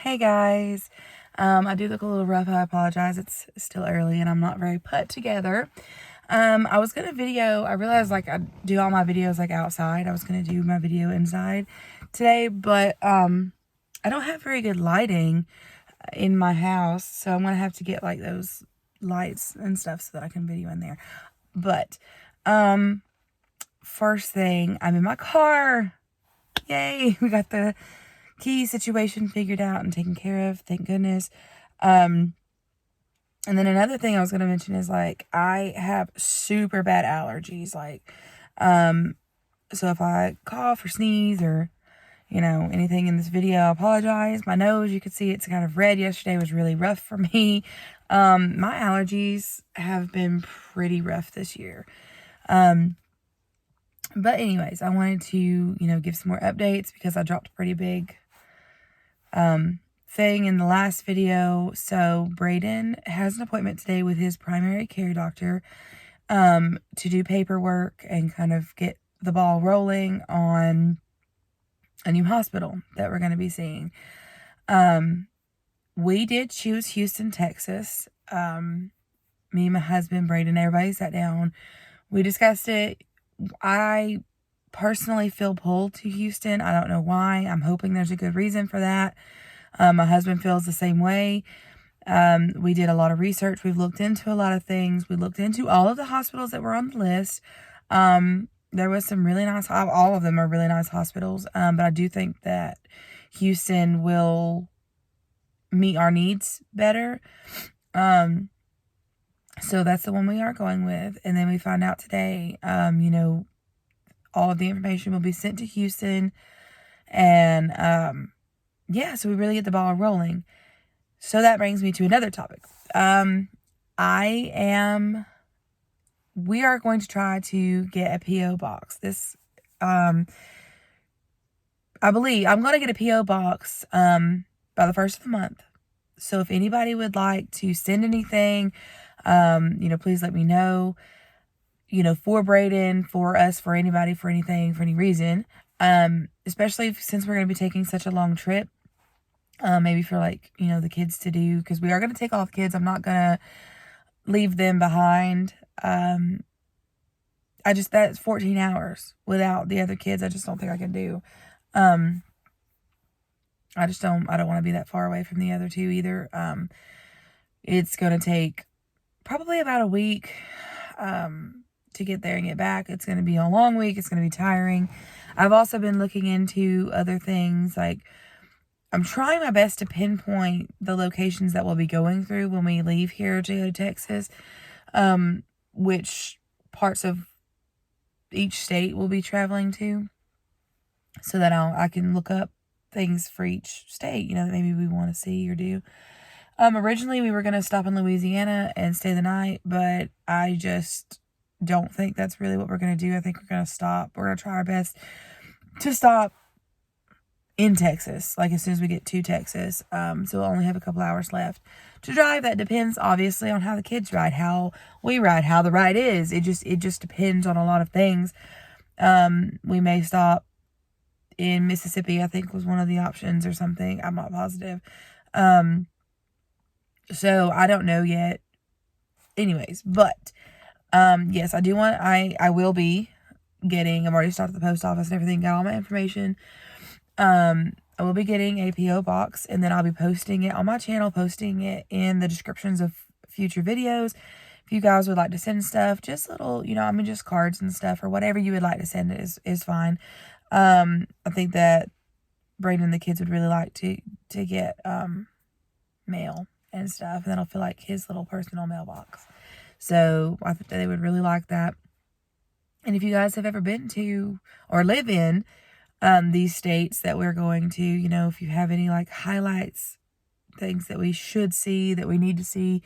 Hey guys, I do look a little rough. I apologize. It's still early and I'm not very put together. I was gonna video. I realized like I do all my videos like outside. I was gonna do my video inside today, but I don't have very good lighting in my house, so I'm gonna have to get like those lights and stuff so that I can video in there. But first thing, I'm in my car. Yay! We got the key situation figured out and taken care of, thank goodness. And then another thing I was going to mention is like I have super bad allergies, so if I cough or sneeze or anything in this video, I apologize. My nose, you could see it's kind of red. Yesterday was really rough for me. My allergies have been pretty rough this year. But anyways, I wanted to give some more updates because I dropped a pretty big thing in the last video. So Braden has an appointment today with his primary care doctor to do paperwork and kind of get the ball rolling on a new hospital that we're going to be seeing. We did choose Houston, Texas. Me and my husband, Braden, everybody sat down. We discussed it. I personally feel pulled to Houston. I don't know why. I'm hoping there's a good reason for that. My husband feels the same way. We did a lot of research. We've looked into a lot of things. We looked into all of the hospitals that were on the list. There was some really nice, all of them are really nice hospitals. But I do think that Houston will meet our needs better. So that's the one we are going with. And then we found out today, all of the information will be sent to Houston. And, yeah, so we really get the ball rolling. So that brings me to another topic. We are going to try to get a P.O. box. I believe I'm going to get a P.O. box, by the first of the month. So if anybody would like to send anything, please let me know, for Braden, for us, for anybody, for anything, for any reason. Especially since we're going to be taking such a long trip. Maybe for the kids to do, because we are going to take all the kids. I'm not going to leave them behind. That's 14 hours without the other kids. I just don't think I can do. I don't want to be that far away from the other two either. It's going to take probably about a week, to get there and get back. It's going to be a long week. It's going to be tiring. I've also been looking into other things, like I'm trying my best to pinpoint the locations that we'll be going through when we leave here to go to Texas, which parts of each state we'll be traveling to, so that I can look up things for each state, that maybe we want to see or do. Originally we were going to stop in Louisiana and stay the night, but I just don't think that's really what we're going to do. I think we're going to stop. We're going to try our best to stop in Texas, like as soon as we get to Texas. So we'll only have a couple hours left to drive. That depends obviously on how the kids ride, how we ride, how the ride is. It just depends on a lot of things. We may stop in Mississippi, I think was one of the options, or something. I'm not positive. So I don't know yet. Anyways, but yes, I will be getting, I've already started the post office and everything, got all my information. I will be getting a P.O. box, and then I'll be posting it on my channel, posting it in the descriptions of future videos. If you guys would like to send stuff, just little, just cards and stuff, or whatever you would like to send is fine. I think that Braden and the kids would really like to get, mail and stuff, and that'll feel like his little personal mailbox. So I think that they would really like that. And if you guys have ever been to or live in these states that we're going to, if you have any like highlights, things that we should see, that we need to see,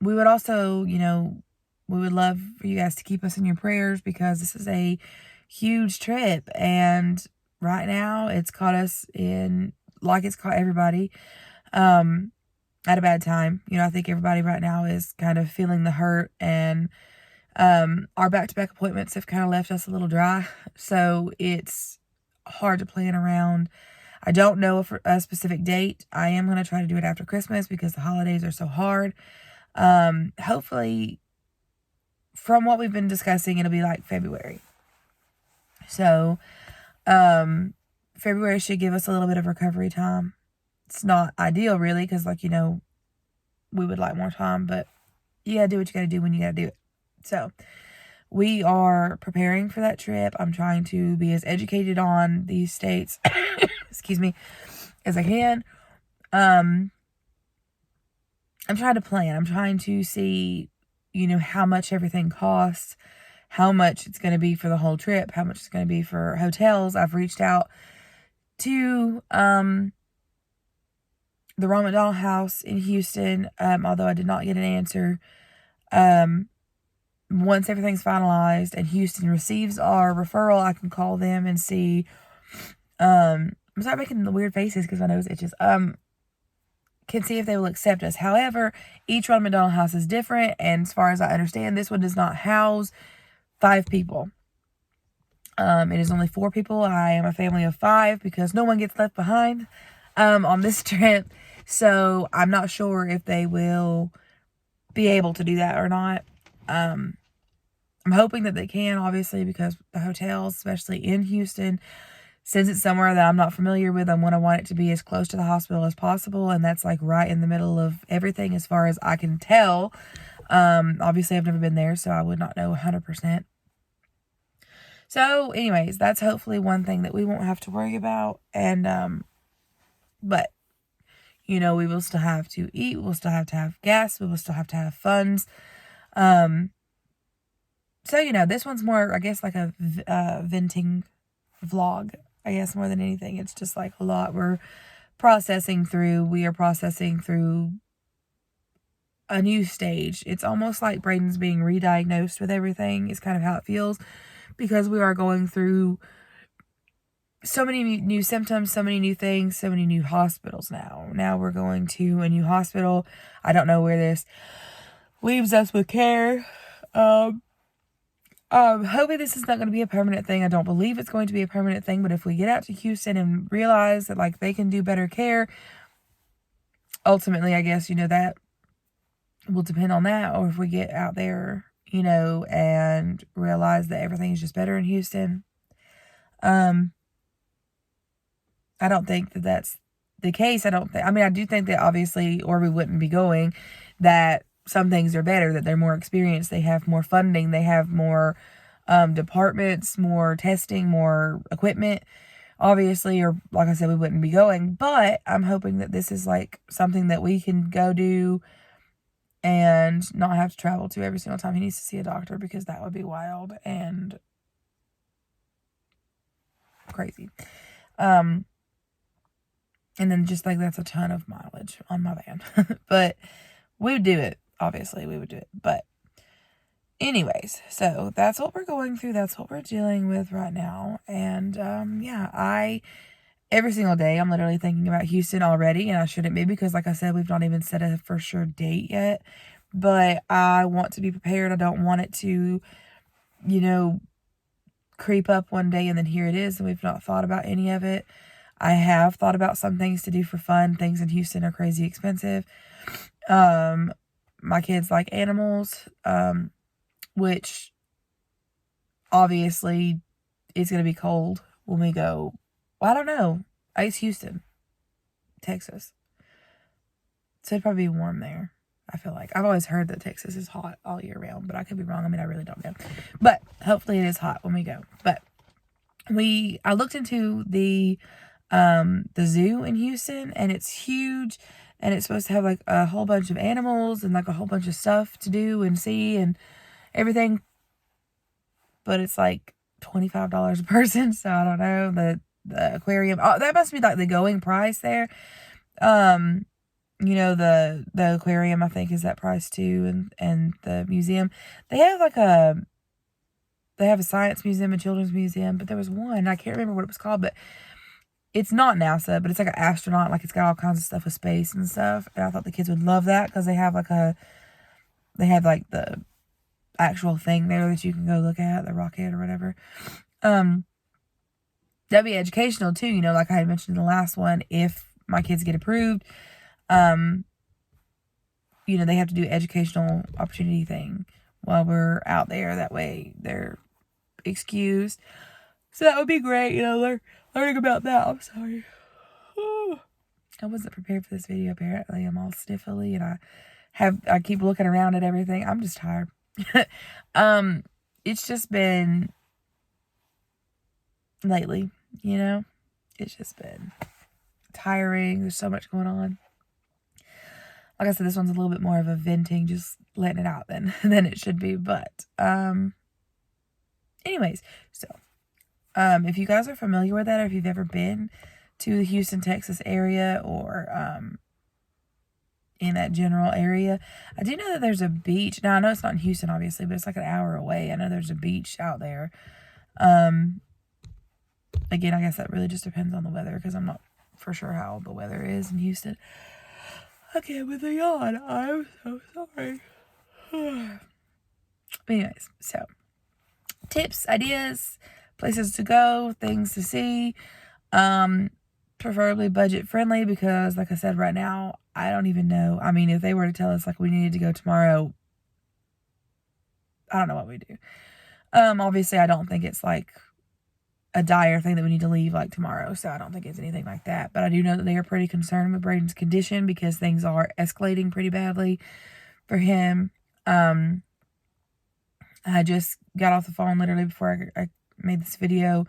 we would also, we would love for you guys to keep us in your prayers, because this is a huge trip, and right now it's caught us in, like it's caught everybody, at a bad time. I think everybody right now is kind of feeling the hurt, and our back-to-back appointments have kind of left us a little dry, so it's hard to plan around. I don't know a specific date. I am going to try to do it after Christmas because the holidays are so hard. Hopefully, from what we've been discussing, it'll be like February. So, February should give us a little bit of recovery time. It's not ideal, really, because, like, we would like more time, but you gotta do what you gotta do when you gotta do it. So, we are preparing for that trip. I'm trying to be as educated on these states, excuse me, as I can. I'm trying to plan. I'm trying to see, how much everything costs, how much it's going to be for the whole trip, how much it's going to be for hotels. I've reached out to the Ron McDonald House in Houston, although I did not get an answer. Once everything's finalized and Houston receives our referral, I can call them and see. I'm sorry making the weird faces because my nose itches. Can see if they will accept us. However, each Ron McDonald House is different, and as far as I understand, this one does not house 5 people. It is only 4 people. I am a family of 5 because no one gets left behind on this trip. So I'm not sure if they will be able to do that or not. I'm hoping that they can, obviously, because the hotels, especially in Houston, since it's somewhere that I'm not familiar with, I want it to be as close to the hospital as possible, and that's like right in the middle of everything as far as I can tell. Obviously, I've never been there, so I would not know 100%. So, anyways, that's hopefully one thing that we won't have to worry about, and, but, we will still have to eat, we'll still have to have gas, we will still have to have funds. So, this one's more, I guess, like a venting vlog, I guess, more than anything. It's just like a lot we are processing through a new stage. It's almost like Braden's being re-diagnosed with everything is kind of how it feels, because we are going through so many new symptoms, so many new things, so many new hospitals now we're going to a new hospital. I don't know where this leaves us with care. Hoping this is not going to be a permanent thing. I don't believe it's going to be a permanent thing, but if we get out to Houston and realize that, like, they can do better care, ultimately, I guess, that will depend on that. Or if we get out there, and realize that everything is just better in Houston. I don't think that that's the case. I do think that obviously, or we wouldn't be going, that some things are better, that they're more experienced, they have more funding, they have more departments, more testing, more equipment, obviously, or like I said, we wouldn't be going. But I'm hoping that this is like something that we can go do and not have to travel to every single time he needs to see a doctor, because that would be wild and crazy. And then just like that's a ton of mileage on my van. But we would do it. Obviously, we would do it. But anyways, so that's what we're going through. That's what we're dealing with right now. And every single day, I'm literally thinking about Houston already. And I shouldn't be, because like I said, we've not even set a for sure date yet. But I want to be prepared. I don't want it to, creep up one day and then here it is and we've not thought about any of it. I have thought about some things to do for fun. Things in Houston are crazy expensive. My kids like animals, which obviously it's going to be cold when we go. Well, I don't know. It's Houston, Texas. So it'd probably be warm there, I feel like. I've always heard that Texas is hot all year round, but I could be wrong. I really don't know. But hopefully it is hot when we go. But I looked into the zoo in Houston, and it's huge, and it's supposed to have like a whole bunch of animals and like a whole bunch of stuff to do and see and everything. But it's like $25 a person, so I don't know. The aquarium, that must be like the going price there. The aquarium, I think, is that price too, and the museum. They have a science museum, a children's museum, but there was one, I can't remember what it was called, but it's not NASA, but it's like an astronaut, like it's got all kinds of stuff with space and stuff. And I thought the kids would love that, because they have the actual thing there that you can go look at, the rocket or whatever. that'd be educational too, you know, like I had mentioned in the last one. If my kids get approved, you know, they have to do educational opportunity thing while we're out there. That way they're excused. So that would be great, you know, learning about that. I'm sorry. I wasn't prepared for this video, apparently. I'm all sniffly, and I keep looking around at everything. I'm just tired. It's just been lately, you know, it's just been tiring. There's so much going on. Like I said, this one's a little bit more of a venting, just letting it out than it should be. But anyways, so if you guys are familiar with that, or if you've ever been to the Houston, Texas area, or in that general area, I do know that there's a beach. Now I know it's not in Houston, obviously, but it's like an hour away. I know there's a beach out there. Again, I guess that really just depends on the weather, because I'm not for sure how the weather is in Houston. Okay, with a yawn. I'm so sorry. Anyways, so tips, ideas, places to go, things to see. Preferably budget friendly, because like I said, right now, I don't even know. I mean, if they were to tell us like we needed to go tomorrow, I don't know what we do. Obviously I don't think it's like a dire thing that we need to leave like tomorrow, so I don't think it's anything like that. But I do know that they are pretty concerned with Braden's condition, because things are escalating pretty badly for him. I just got off the phone literally before I made this video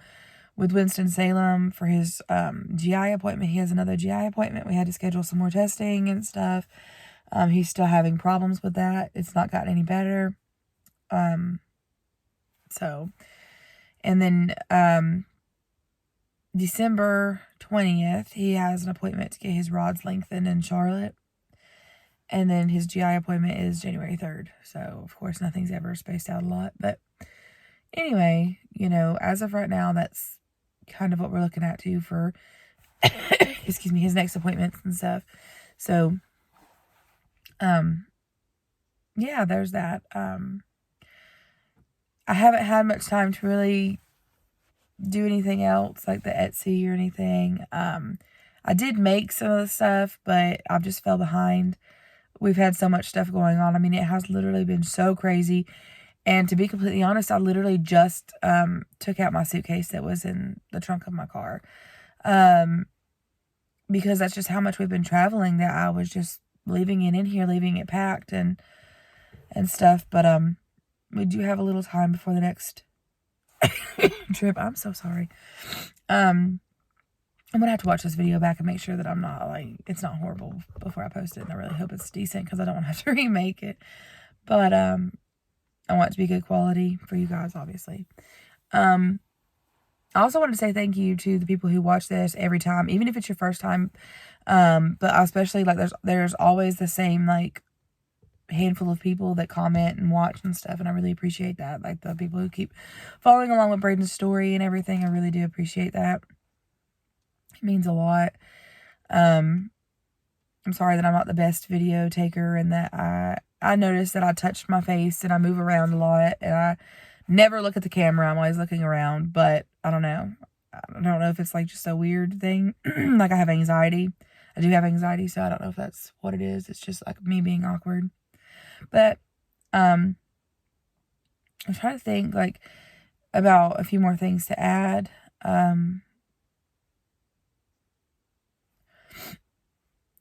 with Winston-Salem for his GI appointment. He has another GI appointment. We had to schedule some more testing and stuff. He's still having problems with that. It's not gotten any better. So, and then December 20th, he has an appointment to get his rods lengthened in Charlotte. And then his GI appointment is January 3rd. So, of course, nothing's ever spaced out a lot. But anyway, you know, as of right now, that's kind of what we're looking at too for, excuse me, his next appointments and stuff. So, yeah, there's that. I haven't had much time to really do anything else, like the Etsy or anything. I did make some of the stuff, but I've just fell behind. We've had so much stuff going on. I mean, it has literally been so crazy. And to be completely honest, I literally just took out my suitcase that was in the trunk of my car. Because that's just how much we've been traveling, that I was just leaving it in here, leaving it packed and stuff. But we do have a little time before the next trip. I'm so sorry. I'm gonna have to watch this video back and make sure that I'm not like, it's not horrible before I post it. And I really hope it's decent, because I don't want to have to remake it. But I want it to be good quality for you guys, obviously. I also wanted to say thank you to the people who watch this every time, even if it's your first time. But especially like there's always the same like handful of people that comment and watch and stuff, and I really appreciate that. Like the people who keep following along with Braden's story and everything, I really do appreciate that. It means a lot. I'm sorry that I'm not the best video taker, and that I noticed that I touched my face and I move around a lot, and I never look at the camera. I'm always looking around, but I don't know. I don't know if it's like just a weird thing. Like I have anxiety. I do have anxiety, so I don't know if that's what it is. It's just like me being awkward. But I'm trying to think like about a few more things to add.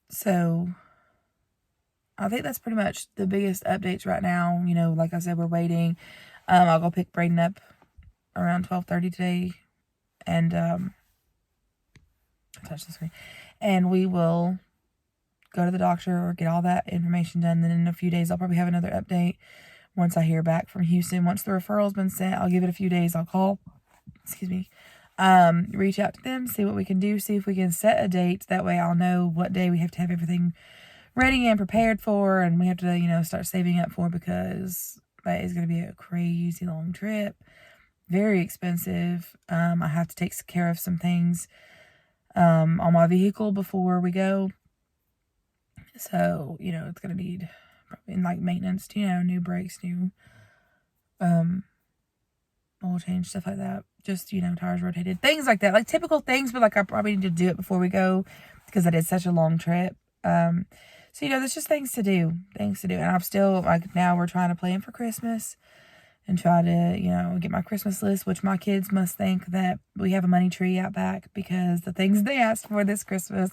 So I think that's pretty much the biggest updates right now. You know, like I said, we're waiting. I'll go pick Braden up around 12:30 today, and touch the screen, and we will go to the doctor or get all that information done. Then in a few days, I'll probably have another update once I hear back from Houston. Once the referral's been sent, I'll give it a few days. I'll call, excuse me, reach out to them, see what we can do, see if we can set a date. That way I'll know what day we have to have everything ready and prepared for, and we have to, you know, start saving up for, because that is going to be a crazy long trip. Very expensive. I have to take care of some things on my vehicle before we go. So, you know, it's going to need probably like maintenance, you know, new brakes, new oil change, stuff like that. just, tires rotated. Things like that. Like typical things, but like I probably need to do it before we go because I did such a long trip. So, there's just things to do. And I'm still, like, now we're trying to plan for Christmas and try to, get my Christmas list, which my kids must think that we have a money tree out back because the things they asked for this Christmas,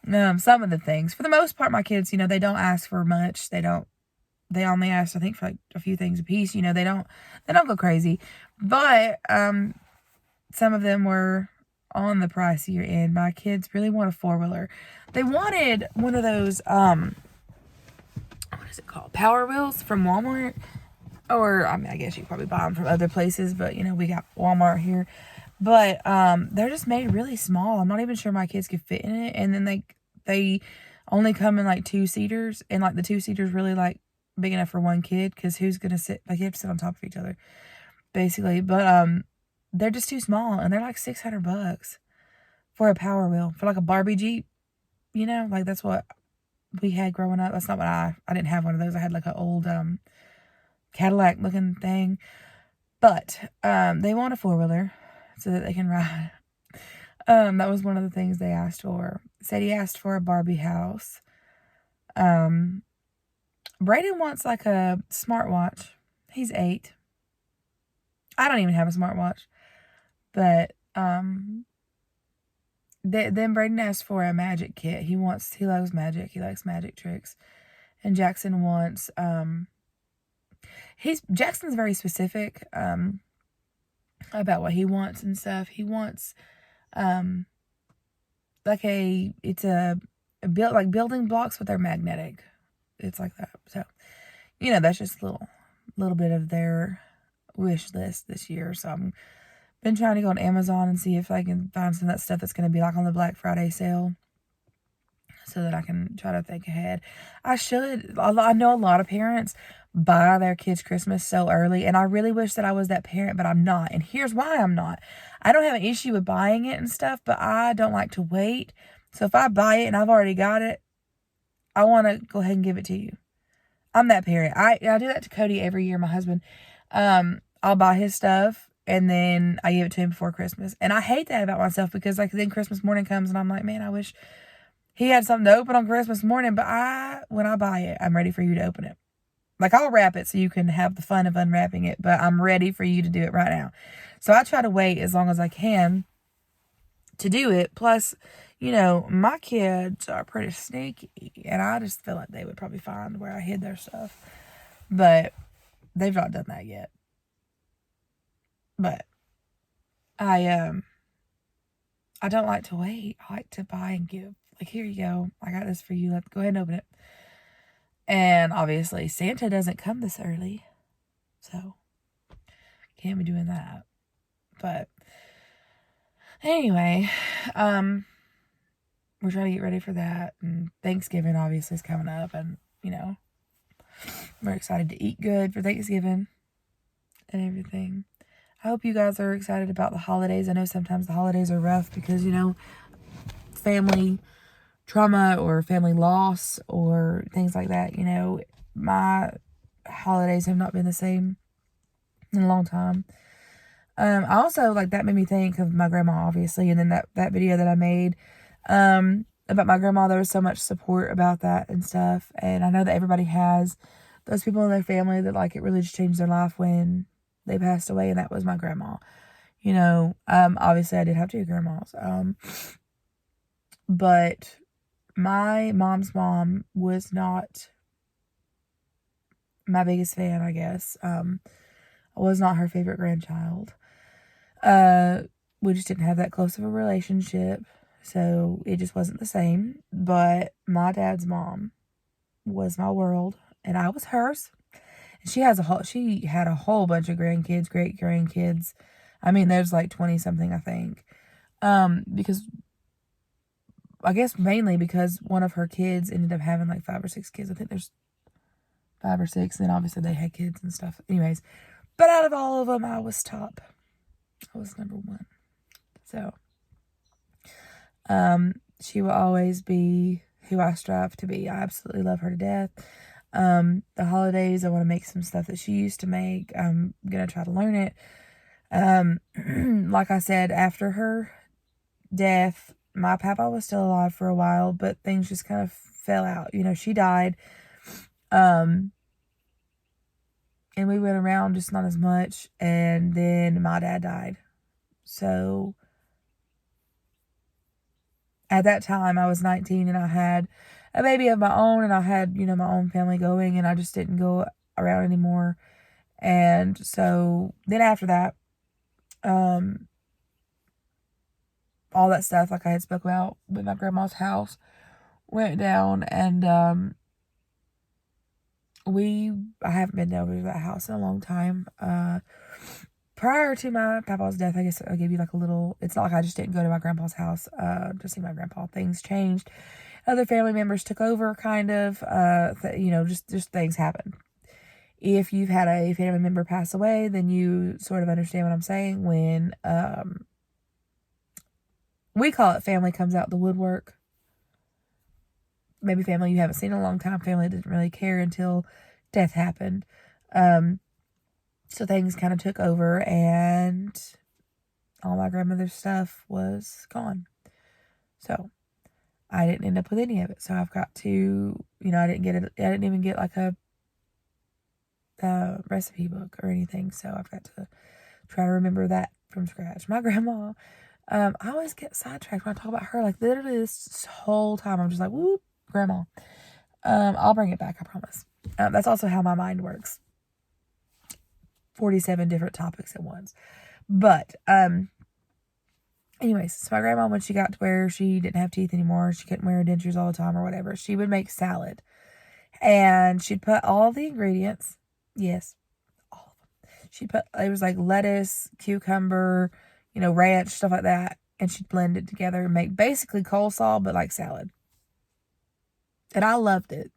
some of the things, for the most part, my kids, they don't ask for much. They only ask, I think, for like a few things a piece. They don't go crazy, but, some of them were on the pricier end. My kids really want a 4-wheeler. They wanted one of those, what is it called? Power Wheels from Walmart. Or, I guess you probably buy them from other places, but, we got Walmart here. But, they're just made really small. I'm not even sure my kids could fit in it. And then they only come in, like, 2-seaters. And, like, the 2-seaters really, like, big enough for one kid. Because who's going to sit, like, you have to sit on top of each other, basically. But, they're just too small. And they're, like, $600 for a Power Wheel. For, like, a Barbie Jeep. Like, that's what we had growing up. That's not what I didn't have one of those. I had, like, an old, Cadillac looking thing, but they want a 4-wheeler so that they can ride. That was one of the things they asked for. Said he asked for a Barbie house. Brayden wants like a smartwatch. He's 8. I don't even have a smartwatch, but then Brayden asked for a magic kit. He loves magic. He likes magic tricks, and Jackson wants Jackson's very specific about what he wants and stuff. He wants like building blocks, but they're magnetic. It's like that. So, that's just a little bit of their wish list this year. So I'm been trying to go on Amazon and see if I can find some of that stuff that's going to be like on the Black Friday sale, so that I can try to think ahead. I know a lot of parents buy their kids Christmas so early, and I really wish that I was that parent, but I'm not. And here's why I'm not. I don't have an issue with buying it and stuff, but I don't like to wait. So if I buy it and I've already got it, I want to go ahead and give it to you. I'm that parent. I do that to Cody every year, my husband. I'll buy his stuff and then I give it to him before Christmas. And I hate that about myself because like then Christmas morning comes and I'm like, man, I wish he had something to open on Christmas morning. But when I buy it, I'm ready for you to open it. Like I'll wrap it so you can have the fun of unwrapping it, but I'm ready for you to do it right now. So I try to wait as long as I can to do it. Plus, my kids are pretty sneaky and I just feel like they would probably find where I hid their stuff. But they've not done that yet. But I don't like to wait. I like to buy and give. Like, here you go. I got this for you. Let's go ahead and open it. And obviously, Santa doesn't come this early. So, can't be doing that. But, anyway, we're trying to get ready for that. And Thanksgiving, obviously, is coming up. And, we're excited to eat good for Thanksgiving and everything. I hope you guys are excited about the holidays. I know sometimes the holidays are rough because, family trauma or family loss or things like that. My holidays have not been the same in a long time. I also, that made me think of my grandma, obviously, and then that video that I made about my grandma. There was so much support about that and stuff, and I know that everybody has those people in their family that, it really just changed their life when they passed away, and that was my grandma. Obviously I did have 2 grandmas, but my mom's mom was not my biggest fan, I guess. I was not her favorite grandchild. We just didn't have that close of a relationship, so it just wasn't the same. But my dad's mom was my world, and I was hers. And she had a whole bunch of grandkids, great grandkids. I mean, there's 20 something, I think. Because I guess mainly because one of her kids ended up having 5 or 6 kids. I think there's 5 or 6. And then obviously they had kids and stuff. Anyways, but out of all of them, I was top. I was number 1. So, she will always be who I strive to be. I absolutely love her to death. The holidays, I want to make some stuff that she used to make. I'm going to try to learn it. Like I said, after her death, my papa was still alive for a while, but things just kind of fell out. You know, she died. And we went around just not as much. And then my dad died. So at that time, I was 19 and I had a baby of my own, and I had, you know, my own family going, and I just didn't go around anymore. And so then after that, all that stuff, like I had spoke about with my grandma's house, went down, and I haven't been over to that house in a long time. Prior to my papa's death, I guess I'll give you like a little, it's not like I just didn't go to my grandpa's house to see my grandpa. Things changed. Other family members took over, kind of, you know, just things happened. If you've had a family member pass away, then you sort of understand what I'm saying when, we call it family comes out the woodwork. Maybe family you haven't seen in a long time, family didn't really care until death happened. So things kind of took over, and all my grandmother's stuff was gone. So I didn't end up with any of it. So I've got to, you know, I didn't even get like a recipe book or anything. So I've got to try to remember that from scratch. My grandma, I always get sidetracked when I talk about her. Like literally this whole time, I'm just like, whoop, grandma. I'll bring it back, I promise. That's also how my mind works. 47 different topics at once. But, anyways, so my grandma, when she got to where she didn't have teeth anymore, she couldn't wear dentures all the time or whatever, she would make salad. And she'd put all the ingredients, yes, all of them. It was like lettuce, cucumber, you know, ranch, stuff like that. And she'd blend it together and make basically coleslaw, but like salad. And I loved it.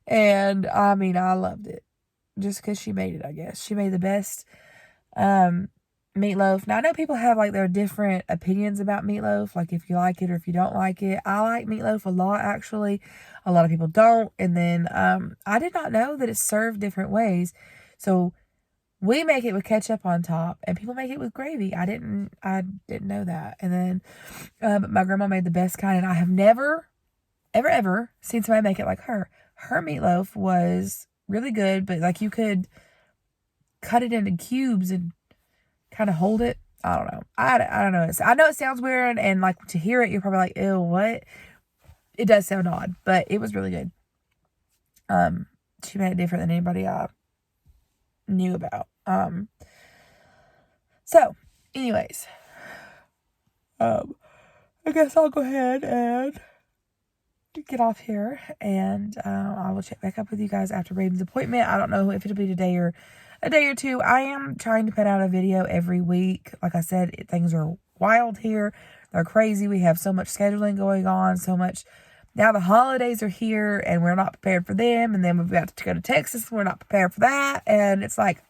And I mean, I loved it. Just because she made it, I guess. She made the best meatloaf. Now, I know people have like their different opinions about meatloaf, like if you like it or if you don't like it. I like meatloaf a lot, actually. A lot of people don't. And then I did not know that it's served different ways. So we make it with ketchup on top, and people make it with gravy. I didn't know that. And then but my grandma made the best kind, and I have never, ever seen somebody make it like her. Her meatloaf was really good, but like you could cut it into cubes and kind of hold it. I don't know. I don't know. I know it sounds weird, and like to hear it, you're probably like, ew, what? It does sound odd, but it was really good. She made it different than anybody I knew about. So, anyways, I guess I'll go ahead and get off here, and I will check back up with you guys after Raven's appointment. I don't know if it'll be today or a day or two. I am trying to put out a video every week. Like I said, things are wild here. They're crazy. We have so much scheduling going on, so much. Now the holidays are here, and we're not prepared for them, and then we've got to go to Texas, and we're not prepared for that, and it's like,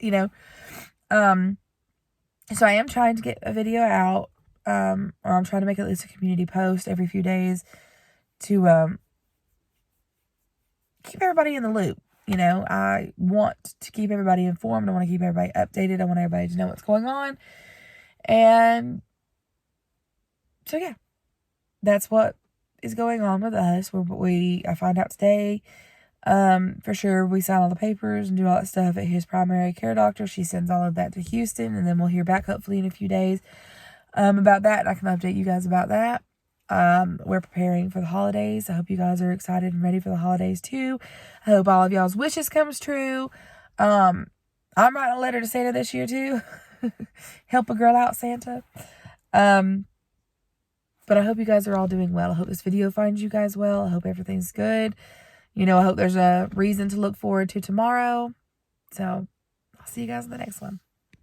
you know, so I am trying to get a video out, or I'm trying to make at least a community post every few days to keep everybody in the loop. You know, I want to keep everybody informed. I want to keep everybody updated. I want everybody to know what's going on. And so, yeah, that's what is going on with us. I find out today, for sure, we sign all the papers and do all that stuff at his primary care doctor. She sends all of that to Houston, and then we'll hear back hopefully in a few days about that. And I can update you guys about that. We're preparing for the holidays. I hope you guys are excited and ready for the holidays too. I hope all of y'all's wishes comes true. I'm writing a letter to Santa this year too. Help a girl out, Santa. But I hope you guys are all doing well. I hope this video finds you guys well. I hope everything's good. You know, I hope there's a reason to look forward to tomorrow. So I'll see you guys in the next one.